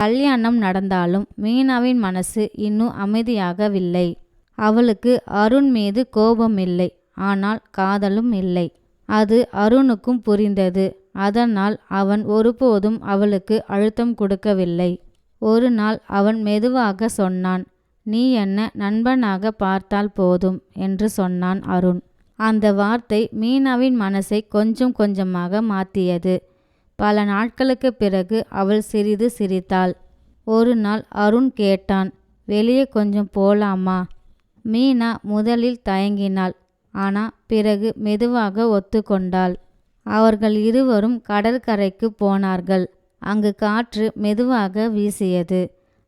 கல்யாணம் நடந்தாலும் மீனாவின் மனசு இன்னும் அமைதியாகவில்லை. அவளுக்கு அருண் மீது கோபம் இல்லை, ஆனால் காதலும் இல்லை. அது அருணுக்கும் புரிந்தது. அதனால் அவன் ஒருபோதும் அவளுக்கு அழுத்தம் கொடுக்கவில்லை. ஒரு நாள் அவன் மெதுவாக சொன்னான், நீ என்ன நண்பனாக பார்த்தால் போதும் என்று சொன்னான் அருண். அந்த வார்த்தை மீனாவின் மனசை கொஞ்சம் கொஞ்சமாக மாற்றியது. பல நாட்களுக்கு பிறகு அவள் சிறிது சிரித்தாள். ஒரு நாள் அருண் கேட்டான், வெளியே கொஞ்சம் போலாமா? மீனா முதலில் தயங்கினாள். ஆனால் பிறகு மெதுவாக ஒத்துக்கொண்டாள். அவர்கள் இருவரும் கடற்கரைக்கு போனார்கள். அங்கு காற்று மெதுவாக வீசியது.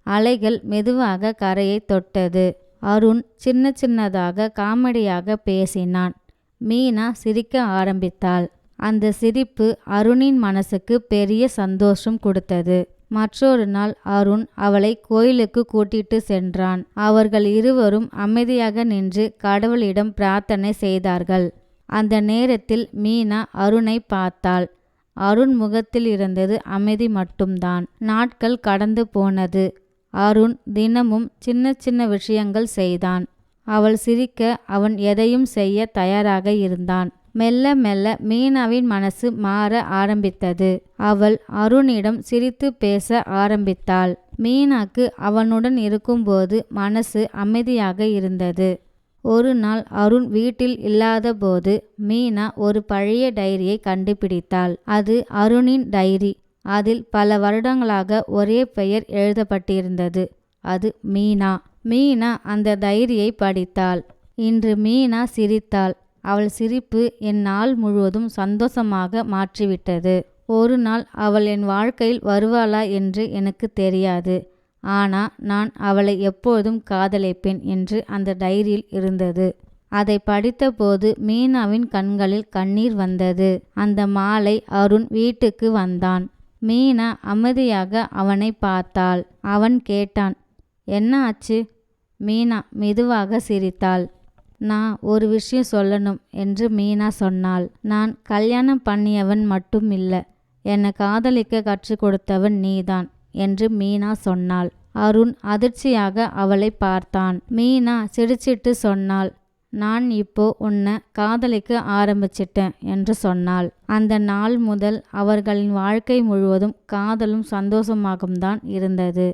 அலைகள் மெதுவாக கரையை தொட்டது. அருண் சின்ன சின்னதாக காமெடியாக பேசினான். மீனா சிரிக்க ஆரம்பித்தாள். அந்த சிரிப்பு அருணின் மனசுக்கு பெரிய சந்தோஷம் கொடுத்தது. மற்றொரு நாள் அருண் அவளை கோயிலுக்கு கூட்டிட்டு சென்றான். அவர்கள் இருவரும் அமைதியாக நின்று கடவுளிடம் பிரார்த்தனை செய்தார்கள். அந்த நேரத்தில் மீனா அருணை பார்த்தாள். அருண் முகத்தில் இருந்தது அமைதி மட்டும்தான். நாட்கள் கடந்து போனது. அருண் தினமும் சின்ன சின்ன விஷயங்கள் செய்தான். அவள் சிரிக்க அவன் எதையும் செய்ய தயாராக இருந்தான். மெல்ல மெல்ல மீனாவின் மனசு மாற ஆரம்பித்தது. அவள் அருணிடம் சிரித்து பேச ஆரம்பித்தாள். மீனாக்கு அவனுடன் இருக்கும்போது மனசு அமைதியாக இருந்தது. ஒரு நாள் அருண் வீட்டில் இல்லாதபோது மீனா ஒரு பழைய டைரியை கண்டுபிடித்தாள். அது அருணின் டைரி. அதில் பல வருடங்களாக ஒரே பெயர் எழுதப்பட்டிருந்தது. அது மீனா. மீனா அந்த டைரியை படித்தாள். இன்று மீனா சிரித்தாள். அவள் சிரிப்பு என் நாள் முழுவதும் சந்தோஷமாக மாற்றிவிட்டது. ஒரு நாள் அவள் என் வாழ்க்கையில் வருவாளா என்று எனக்கு தெரியாது. ஆனால் நான் அவளை எப்போதும் காதலிப்பேன் என்று அந்த டைரியில் இருந்தது. அதை படித்தபோது மீனாவின் கண்களில் கண்ணீர் வந்தது. அந்த மாலை அருண் வீட்டுக்கு வந்தான். மீனா அமைதியாக அவனை பார்த்தாள். அவன் கேட்டான், என்ன ஆச்சு? மீனா மெதுவாக சிரித்தாள். நான் ஒரு விஷயம் சொல்லணும் என்று மீனா சொன்னாள். நான் கல்யாணம் பண்ணியவன் மட்டும் இல்லை, என்னை காதலிக்க கற்றுக் கொடுத்தவன் நீதான் என்று மீனா சொன்னாள். அருண் அதிர்ச்சியாக அவளை பார்த்தான். மீனா சிரிச்சிட்டு சொன்னாள், நான் இப்போ உன்னை காதலிக்க ஆரம்பிச்சிட்டேன் என்று சொன்னாள். அந்த நாள் முதல் அவர்களின் வாழ்க்கை முழுவதும் காதலும் சந்தோஷமாகவும் தான் இருந்தது.